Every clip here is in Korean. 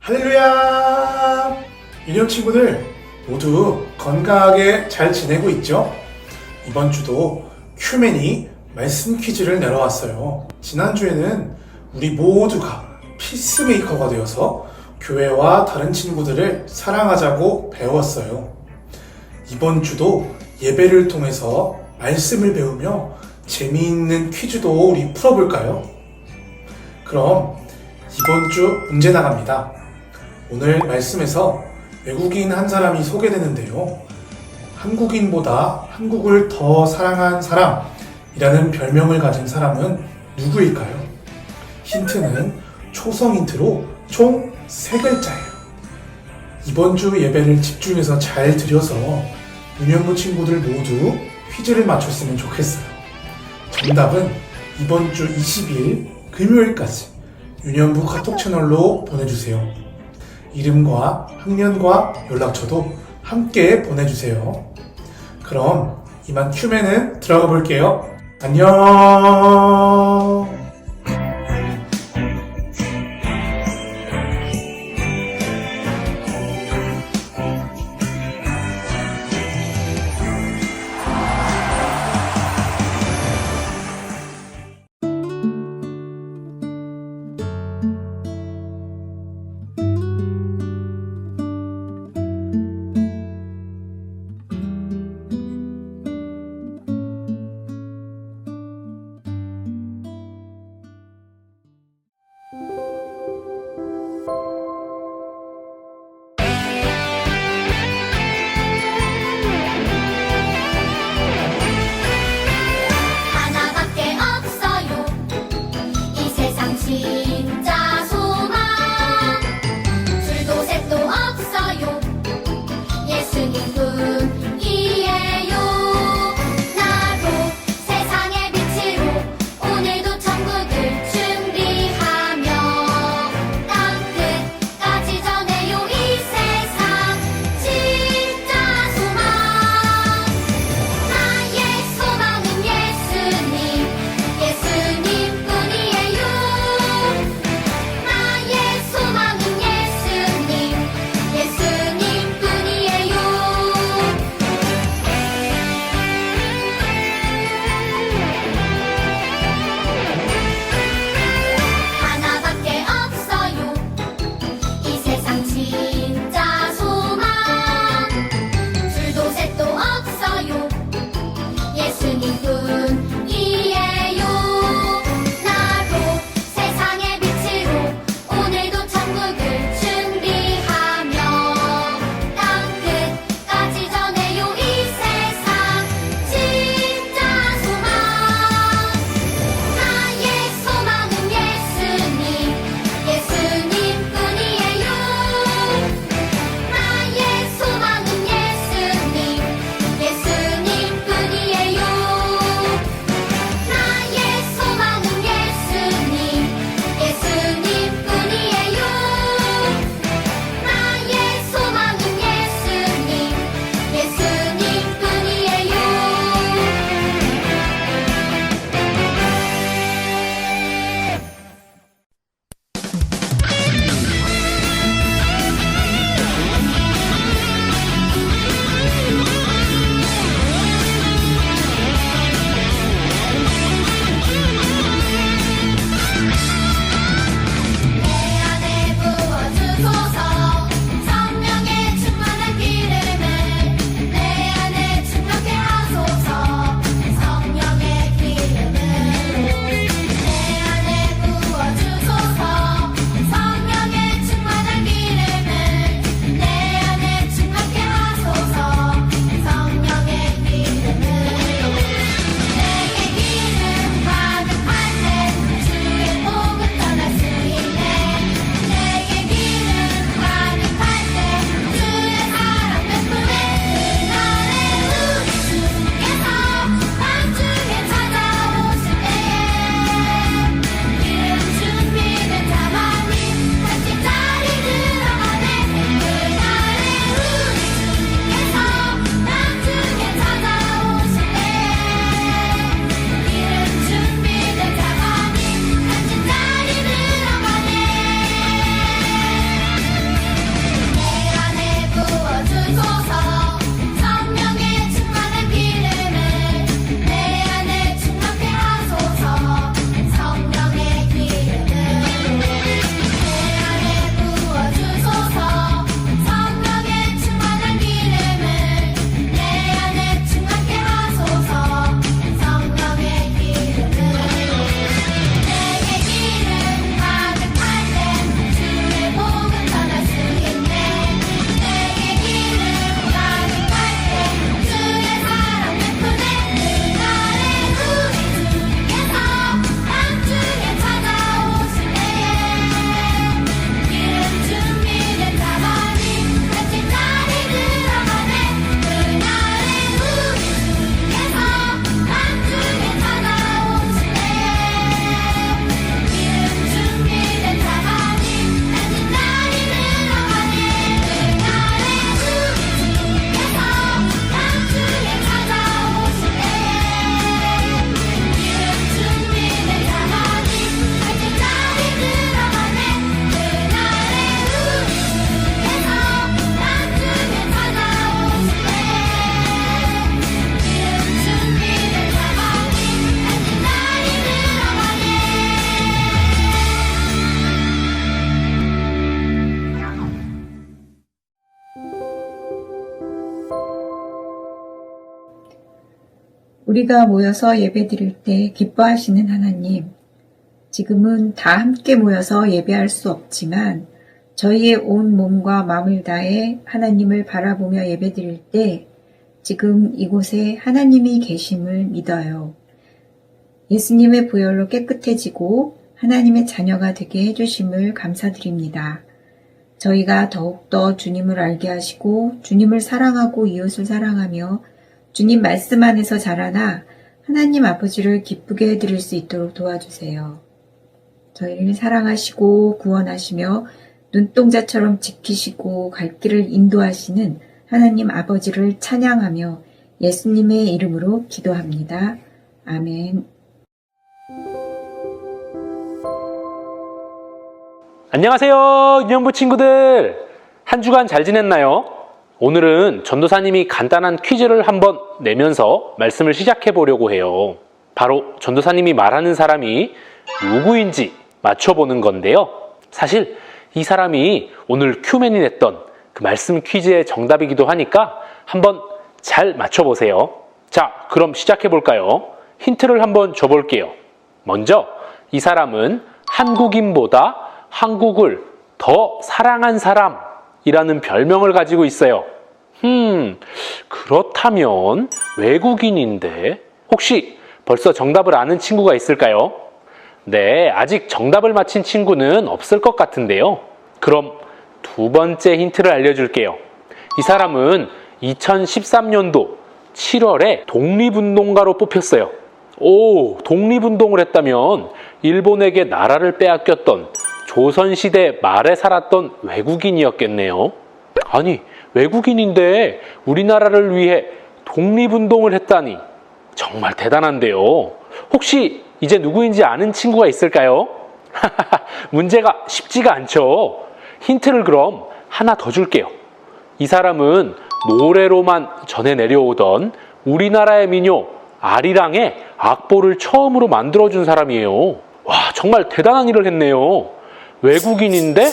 할렐루야! 유년 친구들 모두 건강하게 잘 지내고 있죠? 이번 주도 큐맨이 말씀 퀴즈를 내려왔어요. 지난주에는 우리 모두가 피스메이커가 되어서 교회와 다른 친구들을 사랑하자고 배웠어요. 이번 주도 예배를 통해서 말씀을 배우며 재미있는 퀴즈도 우리 풀어볼까요? 그럼 이번 주 문제 나갑니다. 오늘 말씀에서 외국인 한 사람이 소개되는데요. 한국인보다 한국을 더 사랑한 사람이라는 별명을 가진 사람은 누구일까요? 힌트는 초성 힌트로 총 3글자예요. 이번 주 예배를 집중해서 잘 들여서 유년부 친구들 모두 퀴즈를 맞췄으면 좋겠어요. 정답은 이번 주 20일 금요일까지 유년부 카톡 채널로 보내주세요. 이름과 학년과 연락처도 함께 보내주세요. 그럼 이만 큐맨은 들어가 볼게요. 안녕. 우리가 모여서 예배드릴 때 기뻐하시는 하나님, 지금은 다 함께 모여서 예배할 수 없지만 저희의 온 몸과 마음을 다해 하나님을 바라보며 예배드릴 때 지금 이곳에 하나님이 계심을 믿어요. 예수님의 보혈로 깨끗해지고 하나님의 자녀가 되게 해주심을 감사드립니다. 저희가 더욱더 주님을 알게 하시고 주님을 사랑하고 이웃을 사랑하며 주님 말씀 안에서 자라나 하나님 아버지를 기쁘게 해드릴 수 있도록 도와주세요. 저희를 사랑하시고 구원하시며 눈동자처럼 지키시고 갈 길을 인도하시는 하나님 아버지를 찬양하며 예수님의 이름으로 기도합니다. 아멘. 안녕하세요, 유년부 친구들. 한 주간 잘 지냈나요? 오늘은 전도사님이 간단한 퀴즈를 한번 내면서 말씀을 시작해 보려고 해요. 바로 전도사님이 말하는 사람이 누구인지 맞춰보는 건데요. 사실 이 사람이 오늘 큐맨이 냈던 그 말씀 퀴즈의 정답이기도 하니까 한번 잘 맞춰보세요. 자, 그럼 시작해 볼까요? 힌트를 한번 줘볼게요. 먼저 이 사람은 한국인보다 한국을 더 사랑한 사람이라는 별명을 가지고 있어요. 그렇다면 외국인인데 혹시 벌써 정답을 아는 친구가 있을까요? 네, 아직 정답을 맞힌 친구는 없을 것 같은데요. 그럼 두 번째 힌트를 알려줄게요. 이 사람은 2013년도 7월에 독립운동가로 뽑혔어요. 오, 독립운동을 했다면 일본에게 나라를 빼앗겼던 조선시대 말에 살았던 외국인이었겠네요. 아니, 외국인인데 우리나라를 위해 독립운동을 했다니 정말 대단한데요. 혹시 이제 누구인지 아는 친구가 있을까요? 문제가 쉽지가 않죠. 힌트를 그럼 하나 더 줄게요. 이 사람은 노래로만 전해 내려오던 우리나라의 민요 아리랑의 악보를 처음으로 만들어준 사람이에요. 와, 정말 대단한 일을 했네요. 외국인인데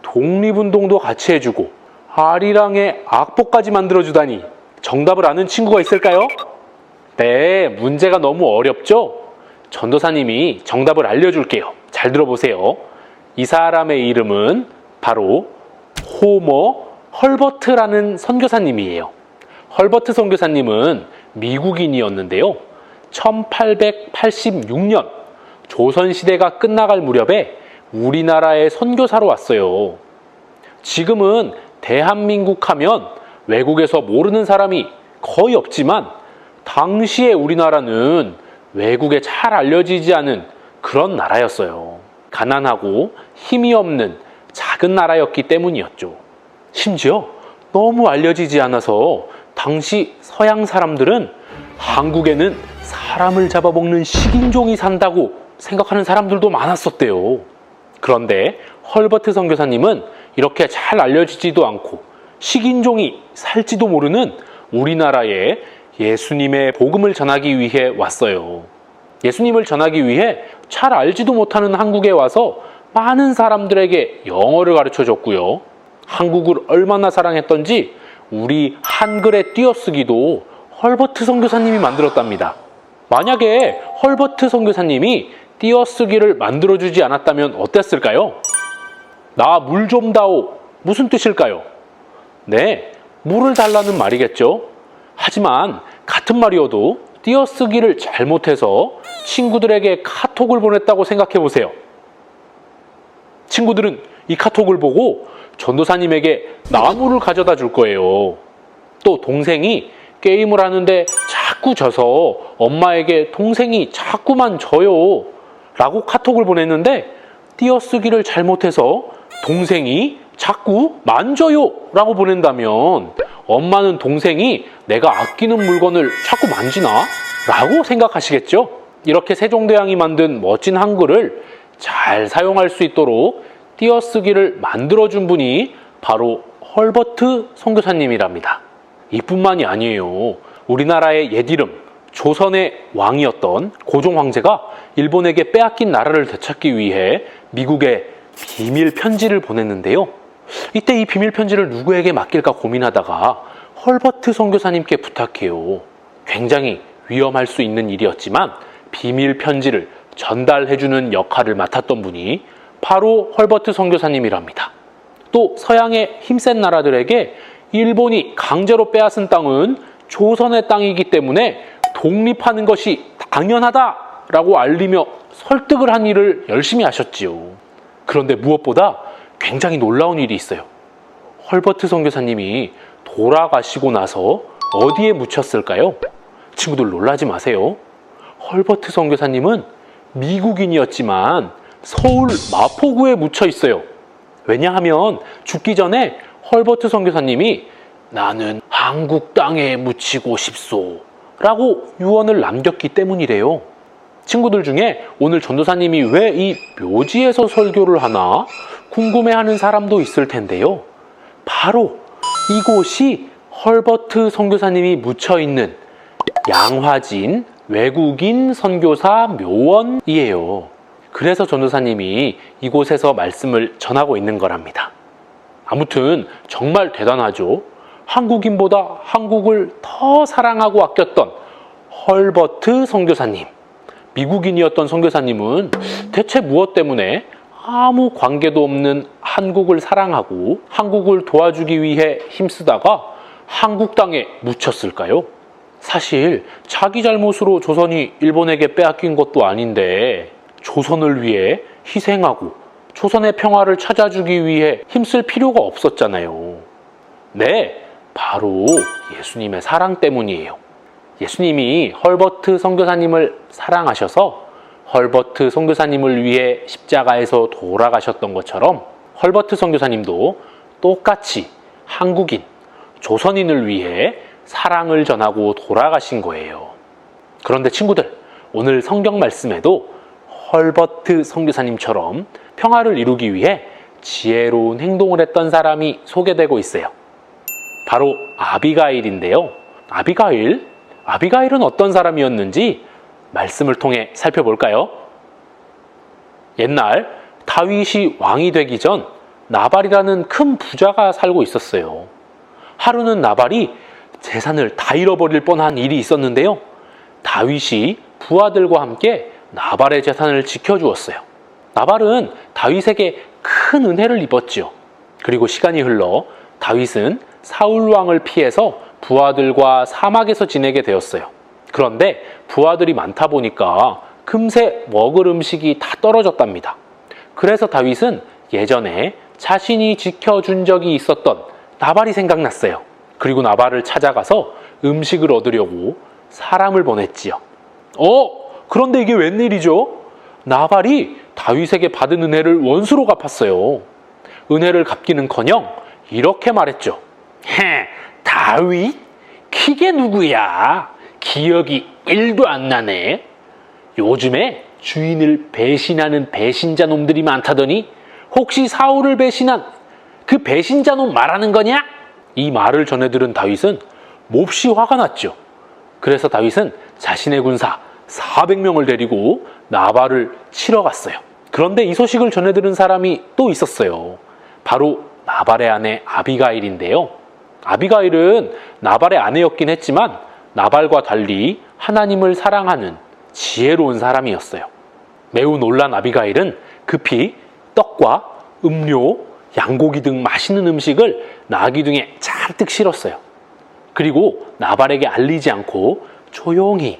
독립운동도 같이 해주고 아리랑의 악보까지 만들어주다니 정답을 아는 친구가 있을까요? 네, 문제가 너무 어렵죠? 전도사님이 정답을 알려줄게요. 잘 들어보세요. 이 사람의 이름은 바로 호머 헐버트라는 선교사님이에요. 헐버트 선교사님은 미국인이었는데요. 1886년 조선시대가 끝나갈 무렵에 우리나라에 선교사로 왔어요. 지금은 대한민국 하면 외국에서 모르는 사람이 거의 없지만 당시에 우리나라는 외국에 잘 알려지지 않은 그런 나라였어요. 가난하고 힘이 없는 작은 나라였기 때문이었죠. 심지어 너무 알려지지 않아서 당시 서양 사람들은 한국에는 사람을 잡아먹는 식인종이 산다고 생각하는 사람들도 많았었대요. 그런데 헐버트 선교사님은 이렇게 잘 알려지지도 않고 식인종이 살지도 모르는 우리나라에 예수님의 복음을 전하기 위해 왔어요. 예수님을 전하기 위해 잘 알지도 못하는 한국에 와서 많은 사람들에게 영어를 가르쳐 줬고요. 한국을 얼마나 사랑했던지 우리 한글의 띄어쓰기도 헐버트 선교사님이 만들었답니다. 만약에 헐버트 선교사님이 띄어쓰기를 만들어주지 않았다면 어땠을까요? 나 물 좀 다오. 무슨 뜻일까요? 네, 물을 달라는 말이겠죠. 하지만 같은 말이어도 띄어쓰기를 잘못해서 친구들에게 카톡을 보냈다고 생각해 보세요. 친구들은 이 카톡을 보고 전도사님에게 나무를 가져다 줄 거예요. 또 동생이 게임을 하는데 자꾸 져서 엄마에게 동생이 자꾸만 져요 라고 카톡을 보냈는데 띄어쓰기를 잘못해서 동생이 자꾸 만져요 라고 보낸다면 엄마는 동생이 내가 아끼는 물건을 자꾸 만지나? 라고 생각하시겠죠? 이렇게 세종대왕이 만든 멋진 한글을 잘 사용할 수 있도록 띄어쓰기를 만들어준 분이 바로 헐버트 선교사님이랍니다. 이뿐만이 아니에요. 우리나라의 옛 이름 조선의 왕이었던 고종 황제가 일본에게 빼앗긴 나라를 되찾기 위해 미국에 비밀 편지를 보냈는데요. 이때 이 비밀 편지를 누구에게 맡길까 고민하다가 헐버트 선교사님께 부탁해요. 굉장히 위험할 수 있는 일이었지만 비밀 편지를 전달해주는 역할을 맡았던 분이 바로 헐버트 선교사님이랍니다. 또 서양의 힘센 나라들에게 일본이 강제로 빼앗은 땅은 조선의 땅이기 때문에 독립하는 것이 당연하다라고 알리며 설득을 한 일을 열심히 하셨지요. 그런데 무엇보다 굉장히 놀라운 일이 있어요. 헐버트 선교사님이 돌아가시고 나서 어디에 묻혔을까요? 친구들 놀라지 마세요. 헐버트 선교사님은 미국인이었지만 서울 마포구에 묻혀 있어요. 왜냐하면 죽기 전에 헐버트 선교사님이 나는 한국 땅에 묻히고 싶소 라고 유언을 남겼기 때문이래요. 친구들 중에 오늘 전도사님이 왜 이 묘지에서 설교를 하나 궁금해하는 사람도 있을 텐데요. 바로 이곳이 헐버트 선교사님이 묻혀있는 양화진 외국인 선교사 묘원이에요. 그래서 전도사님이 이곳에서 말씀을 전하고 있는 거랍니다. 아무튼 정말 대단하죠. 한국인보다 한국을 더 사랑하고 아꼈던 헐버트 선교사님. 미국인이었던 선교사님은 대체 무엇 때문에 아무 관계도 없는 한국을 사랑하고 한국을 도와주기 위해 힘쓰다가 한국 땅에 묻혔을까요? 사실 자기 잘못으로 조선이 일본에게 빼앗긴 것도 아닌데 조선을 위해 희생하고 조선의 평화를 찾아주기 위해 힘쓸 필요가 없었잖아요. 네, 바로 예수님의 사랑 때문이에요. 예수님이 헐버트 선교사님을 사랑하셔서 헐버트 선교사님을 위해 십자가에서 돌아가셨던 것처럼 헐버트 선교사님도 똑같이 한국인, 조선인을 위해 사랑을 전하고 돌아가신 거예요. 그런데 친구들, 오늘 성경 말씀에도 헐버트 선교사님처럼 평화를 이루기 위해 지혜로운 행동을 했던 사람이 소개되고 있어요. 바로 아비가일인데요. 아비가일은 어떤 사람이었는지 말씀을 통해 살펴볼까요? 옛날 다윗이 왕이 되기 전 나발이라는 큰 부자가 살고 있었어요. 하루는 나발이 재산을 다 잃어버릴 뻔한 일이 있었는데요. 다윗이 부하들과 함께 나발의 재산을 지켜주었어요. 나발은 다윗에게 큰 은혜를 입었지요. 그리고 시간이 흘러 다윗은 사울 왕을 피해서 부하들과 사막에서 지내게 되었어요. 그런데 부하들이 많다 보니까 금세 먹을 음식이 다 떨어졌답니다. 그래서 다윗은 예전에 자신이 지켜준 적이 있었던 나발이 생각났어요. 그리고 나발을 찾아가서 음식을 얻으려고 사람을 보냈지요. 그런데 이게 웬일이죠? 나발이 다윗에게 받은 은혜를 원수로 갚았어요. 은혜를 갚기는커녕 이렇게 말했죠. 다윗? 그게 누구야? 기억이 1도 안 나네. 요즘에 주인을 배신하는 배신자 놈들이 많다더니 혹시 사울을 배신한 그 배신자 놈 말하는 거냐? 이 말을 전해 들은 다윗은 몹시 화가 났죠. 그래서 다윗은 자신의 군사 400명을 데리고 나발을 치러 갔어요. 그런데 이 소식을 전해 들은 사람이 또 있었어요. 바로 나발의 아내 아비가일인데요. 아비가일은 나발의 아내였긴 했지만 나발과 달리 하나님을 사랑하는 지혜로운 사람이었어요. 매우 놀란 아비가일은 급히 떡과 음료, 양고기 등 맛있는 음식을 나귀 등에 잔뜩 실었어요. 그리고 나발에게 알리지 않고 조용히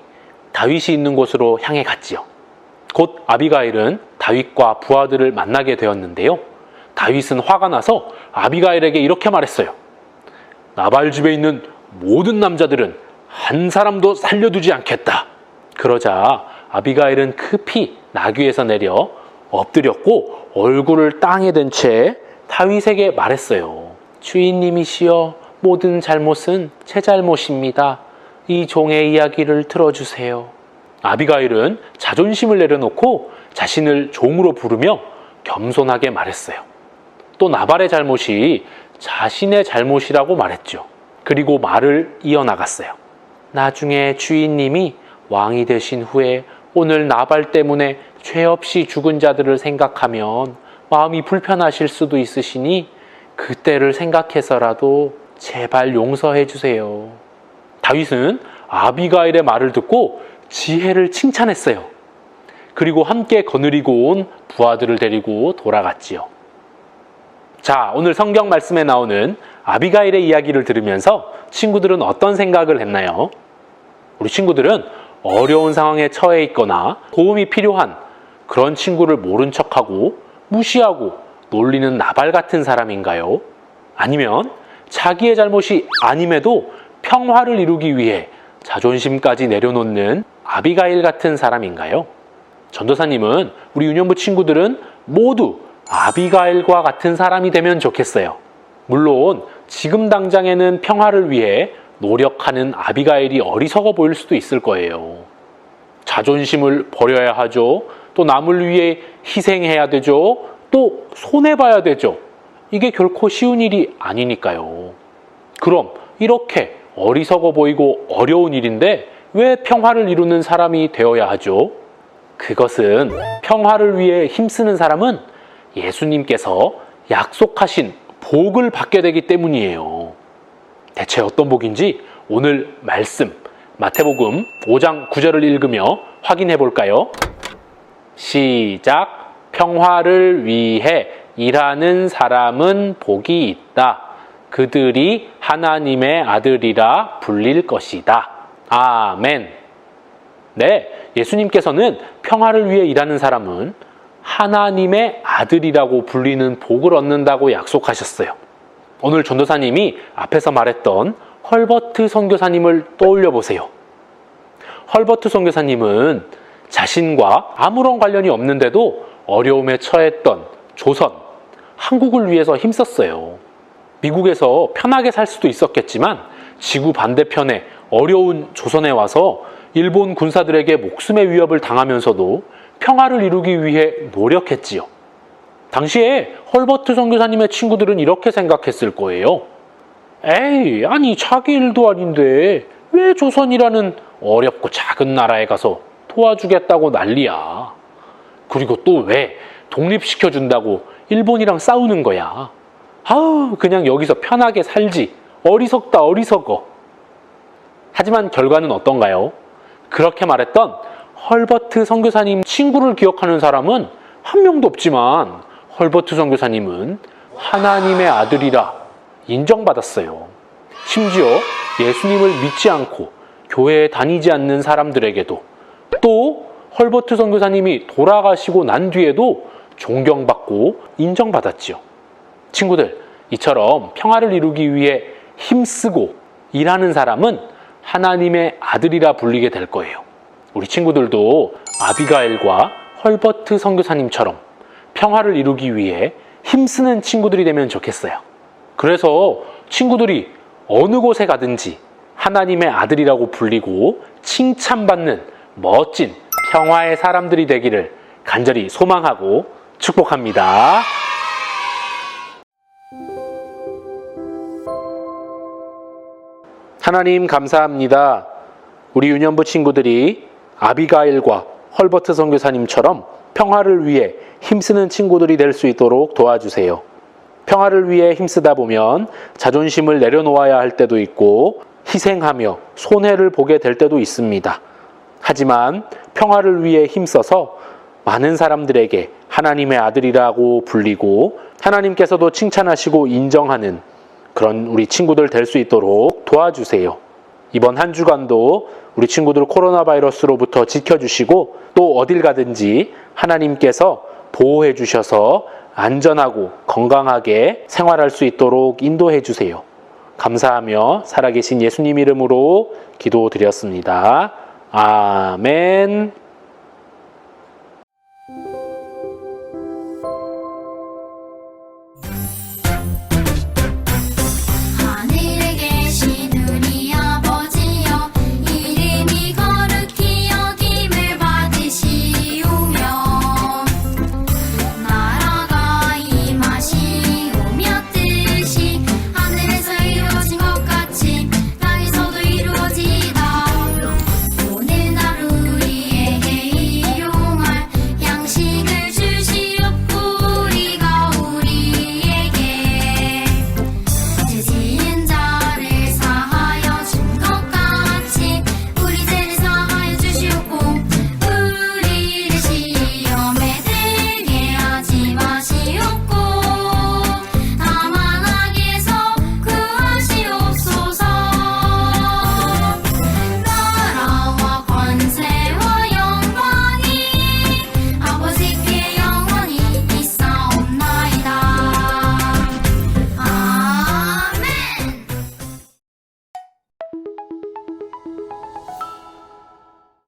다윗이 있는 곳으로 향해 갔지요. 곧 아비가일은 다윗과 부하들을 만나게 되었는데요. 다윗은 화가 나서 아비가일에게 이렇게 말했어요. 나발 집에 있는 모든 남자들은 한 사람도 살려두지 않겠다. 그러자 아비가일은 급히 나귀에서 내려 엎드렸고 얼굴을 땅에 댄 채 다윗에게 말했어요. 주인님이시여, 모든 잘못은 제 잘못입니다. 이 종의 이야기를 들어주세요. 아비가일은 자존심을 내려놓고 자신을 종으로 부르며 겸손하게 말했어요. 또 나발의 잘못이 자신의 잘못이라고 말했죠. 그리고 말을 이어나갔어요. 나중에 주인님이 왕이 되신 후에 오늘 나발 때문에 죄 없이 죽은 자들을 생각하면 마음이 불편하실 수도 있으시니 그때를 생각해서라도 제발 용서해 주세요. 다윗은 아비가일의 말을 듣고 지혜를 칭찬했어요. 그리고 함께 거느리고 온 부하들을 데리고 돌아갔지요. 자, 오늘 성경 말씀에 나오는 아비가일의 이야기를 들으면서 친구들은 어떤 생각을 했나요? 우리 친구들은 어려운 상황에 처해 있거나 도움이 필요한 그런 친구를 모른 척하고 무시하고 놀리는 나발 같은 사람인가요? 아니면 자기의 잘못이 아님에도 평화를 이루기 위해 자존심까지 내려놓는 아비가일 같은 사람인가요? 전도사님은 우리 유년부 친구들은 모두 아비가일과 같은 사람이 되면 좋겠어요. 물론 지금 당장에는 평화를 위해 노력하는 아비가일이 어리석어 보일 수도 있을 거예요. 자존심을 버려야 하죠. 또 남을 위해 희생해야 되죠. 또 손해봐야 되죠. 이게 결코 쉬운 일이 아니니까요. 그럼 이렇게 어리석어 보이고 어려운 일인데 왜 평화를 이루는 사람이 되어야 하죠? 그것은 평화를 위해 힘쓰는 사람은 예수님께서 약속하신 복을 받게 되기 때문이에요. 대체 어떤 복인지 오늘 말씀 마태복음 5장 9절을 읽으며 확인해 볼까요? 시작. 평화를 위해 일하는 사람은 복이 있다. 그들이 하나님의 아들이라 불릴 것이다. 아멘. 네, 예수님께서는 평화를 위해 일하는 사람은 하나님의 아들이라고 불리는 복을 얻는다고 약속하셨어요. 오늘 전도사님이 앞에서 말했던 헐버트 선교사님을 떠올려 보세요. 헐버트 선교사님은 자신과 아무런 관련이 없는데도 어려움에 처했던 조선, 한국을 위해서 힘썼어요. 미국에서 편하게 살 수도 있었겠지만 지구 반대편에 어려운 조선에 와서 일본 군사들에게 목숨의 위협을 당하면서도 평화를 이루기 위해 노력했지요. 당시에 헐버트 선교사님의 친구들은 이렇게 생각했을 거예요. 에이, 아니 자기 일도 아닌데 왜 조선이라는 어렵고 작은 나라에 가서 도와주겠다고 난리야. 그리고 또 왜 독립시켜준다고 일본이랑 싸우는 거야. 아우, 그냥 여기서 편하게 살지. 어리석다 어리석어. 하지만 결과는 어떤가요? 그렇게 말했던 헐버트 선교사님 친구를 기억하는 사람은 한 명도 없지만 헐버트 선교사님은 하나님의 아들이라 인정받았어요. 심지어 예수님을 믿지 않고 교회에 다니지 않는 사람들에게도, 또 헐버트 선교사님이 돌아가시고 난 뒤에도 존경받고 인정받았지요. 친구들, 이처럼 평화를 이루기 위해 힘쓰고 일하는 사람은 하나님의 아들이라 불리게 될 거예요. 우리 친구들도 아비가일과 헐버트 선교사님처럼 평화를 이루기 위해 힘쓰는 친구들이 되면 좋겠어요. 그래서 친구들이 어느 곳에 가든지 하나님의 아들이라고 불리고 칭찬받는 멋진 평화의 사람들이 되기를 간절히 소망하고 축복합니다. 하나님 감사합니다. 우리 유년부 친구들이 아비가일과 헐버트 선교사님처럼 평화를 위해 힘쓰는 친구들이 될 수 있도록 도와주세요. 평화를 위해 힘쓰다 보면 자존심을 내려놓아야 할 때도 있고 희생하며 손해를 보게 될 때도 있습니다. 하지만 평화를 위해 힘써서 많은 사람들에게 하나님의 아들이라고 불리고 하나님께서도 칭찬하시고 인정하는 그런 우리 친구들 될 수 있도록 도와주세요. 이번 한 주간도 우리 친구들 코로나 바이러스로부터 지켜주시고 또 어딜 가든지 하나님께서 보호해 주셔서 안전하고 건강하게 생활할 수 있도록 인도해 주세요. 감사하며 살아계신 예수님 이름으로 기도드렸습니다. 아멘.